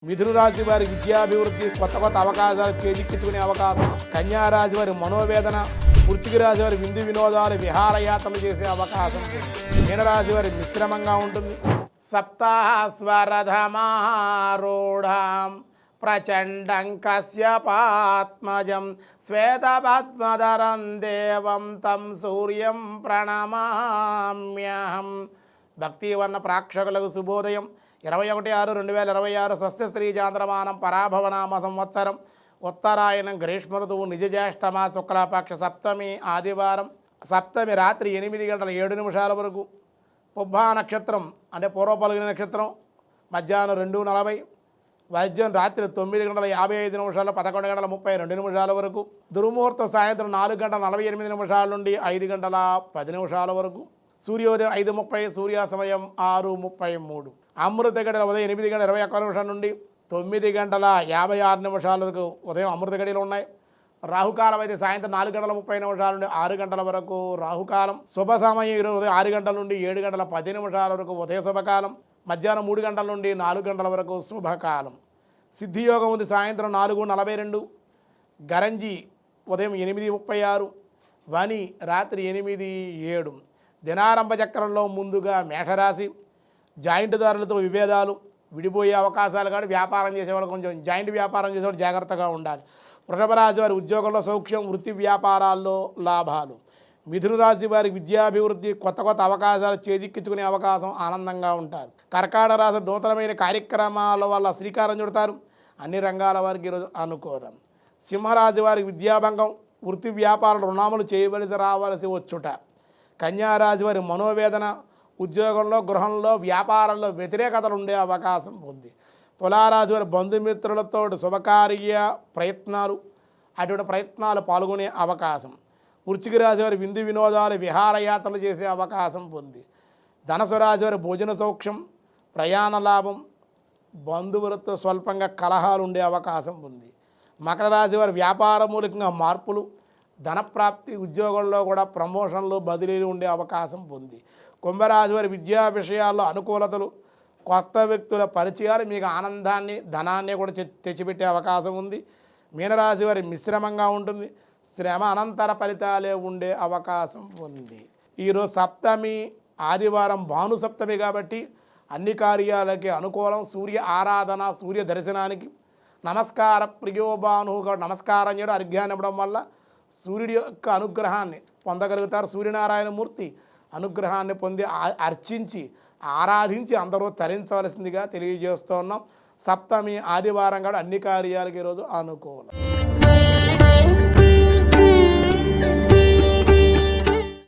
మిథున రాశి వారి విద్యాభివృద్ధి, కొత్త కొత్త అవకాశాలు చేజిక్కించుకునే అవకాశం. కన్యా రాశి వారి మనోవేదన, వృశ్చిక రాశి వారి విందు వినోదాలు, విహారయాత్రలు చేసే అవకాశం. మీనరాశి వారి మిశ్రమంగా ఉంటుంది. సప్తాస్వరథమారూఢాం ప్రచండం కశ్యపాత్మజం శ్వేతపద్మధరం దేవం తం సూర్యం ప్రణమామ్యహం. భక్తివర్ణ ప్రేక్షకులకు శుభోదయం. 21/6/2026 స్వస్తి చాంద్రమానం పరాభవనామ సంవత్సరం ఉత్తరాయణం గ్రీష్మ ఋతువు నిజజ్యేష్ఠమ శుక్లపక్ష సప్తమి ఆదివారం. సప్తమి రాత్రి 8:07 వరకు. పుబ్బా నక్షత్రం అంటే పూర్వపల్లి నక్షత్రం మధ్యాహ్నం 2:40, వైద్యం రాత్రి 9:55 11:32 వరకు. దుర్ముహూర్తం సాయంత్రం 4:48 నుండి 5:10 వరకు. సూర్యోదయం 5:30, సూర్యాస్తమయం 6:33. అమృత గడియలు ఉదయం 8:21 నుండి 9:56 వరకు ఉదయం అమృత గడియలు ఉన్నాయి. రాహుకాలం అయితే సాయంత్రం 4:30 నుండి 6 వరకు రాహుకాలం. శుభ సమయం ఈరోజు ఉదయం 6 నుండి 7:10 వరకు ఉదయ శుభకాలం. మధ్యాహ్నం 3 నుండి 4 వరకు శుభకాలం. సిద్ధియోగం ఉంది సాయంత్రం 4:42, గరంజి ఉదయం 8:36, వని రాత్రి 8:07. దినారంభ చక్రంలో ముందుగా మేషరాశి. జాయింట్దారులతో విభేదాలు, విడిపోయే అవకాశాలు. కానీ వ్యాపారం చేసేవాళ్ళు కొంచెం జాయింట్ వ్యాపారం చేసేవాళ్ళు జాగ్రత్తగా ఉండాలి. వృషభ రాశి వారి ఉద్యోగంలో సౌఖ్యం, వృత్తి వ్యాపారాల్లో లాభాలు. మిథున రాశి వారికి విద్యాభివృద్ధి, కొత్త కొత్త అవకాశాలు చేజిక్కించుకునే అవకాశం, ఆనందంగా ఉంటారు. కర్కాటక రాశి నూతనమైన కార్యక్రమాల వల్ల శ్రీకారం చుడతారు. అన్ని రంగాల వారికి ఈరోజు అనుకూలం. సింహరాశి వారికి విద్యాభంగం, వృత్తి వ్యాపారాలు రుణాములు చేయవలసి రావాల్సి వచ్చుట. కన్యారాశి వారి మనోవేదన, ఉద్యోగంలో, గృహంలో, వ్యాపారంలో వ్యతిరేకతలు ఉండే అవకాశం ఉంది. తులారాశి వారి బంధుమిత్రులతో శుభకార్య ప్రయత్నాలు, అటువంటి ప్రయత్నాలు పాల్గొనే అవకాశం. వృశ్చిక రాశి వారి విందు వినోదాలు, విహారయాత్రలు చేసే అవకాశం ఉంది. ధనుసు రాశి వారి భోజన సౌఖ్యం, ప్రయాణ లాభం, బంధువులతో స్వల్పంగా కలహాలు ఉండే అవకాశం ఉంది. మకర రాశి వారి వ్యాపార మూలకంగా మార్పులు, ధనప్రాప్తి, ఉద్యోగంలో కూడా ప్రమోషన్లు, బదిలీలు ఉండే అవకాశం ఉంది. కుంభరాశి వారి విద్యా విషయాల్లో అనుకూలతలు, కొత్త వ్యక్తుల పరిచయాలు మీకు ఆనందాన్ని, ధనాన్ని కూడా తెచ్చిపెట్టే అవకాశం ఉంది. మీనరాశి వారి మిశ్రమంగా ఉంటుంది. శ్రమ అనంతర ఫలితాలే ఉండే అవకాశం ఉంది. ఈరోజు సప్తమి ఆదివారం, భాను సప్తమి కాబట్టి అన్ని కార్యాలకి అనుకూలం. సూర్య ఆరాధన, సూర్య దర్శనానికి నమస్కార ప్రియో భాను నమస్కారం చేయడం, అర్ఘ్యాన్ని ఇవ్వడం వల్ల సూర్యుడి యొక్క అనుగ్రహాన్ని పొందగలుగుతారు. సూర్యనారాయణమూర్తి అనుగ్రహాన్ని పొంది అర్చించి ఆరాధించి అందరూ తరించవలసిందిగా తెలియజేస్తున్నాం. సప్తమి ఆదివారం కూడా అన్ని కార్యాలకి ఈరోజు అనుకూలం.